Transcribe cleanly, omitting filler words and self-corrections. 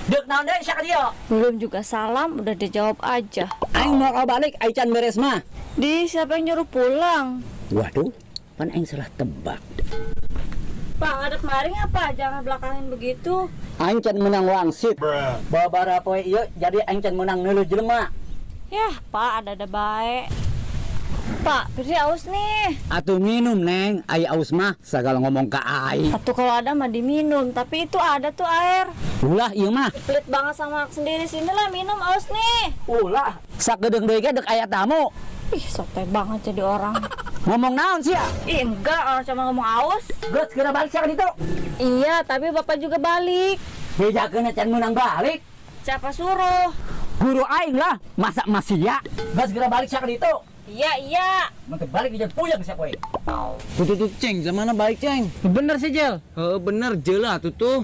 Dek naon deui sak dia? Belum juga salam udah dijawab aja. Aing mau kau balik, aing can beres mah. Di siapa yang nyuruh pulang? Waduh, pan aing salah tebak. Pak, ada kemarin apa? Jangan belakangin begitu. Aing can menang wangsit. Babara poe ieu jadi aing can menang neuleuh jelema. Yah, Pak, ada baik. Pak, Firdi aus nih. Atuh minum neng, aya aus mah sagala ngomong ka aing. Atuh kalau ada mah diminum, tapi itu ada tuh air. Ulah ieu mah. Pelit banget sama aku sendiri, sinilah minum aus nih. Ulah, sakedeung deui ge dek aya tamu. Ih, sotoy banget jadi orang. Ngomong naon sia? Ih, enggak, orang cuma ngomong aus. Geus segera balik sak ditu. Iya, tapi Bapak juga balik. Bejakeun can menang balik. Siapa suruh? Guru aing lah, masa masih ya? Geus segera balik sak ditu. Iya, iya. Mantep balik di puyeng sia poe. Tuh ceng, zamana baik ceng. Bener sih Jel. Bener jelas tuh.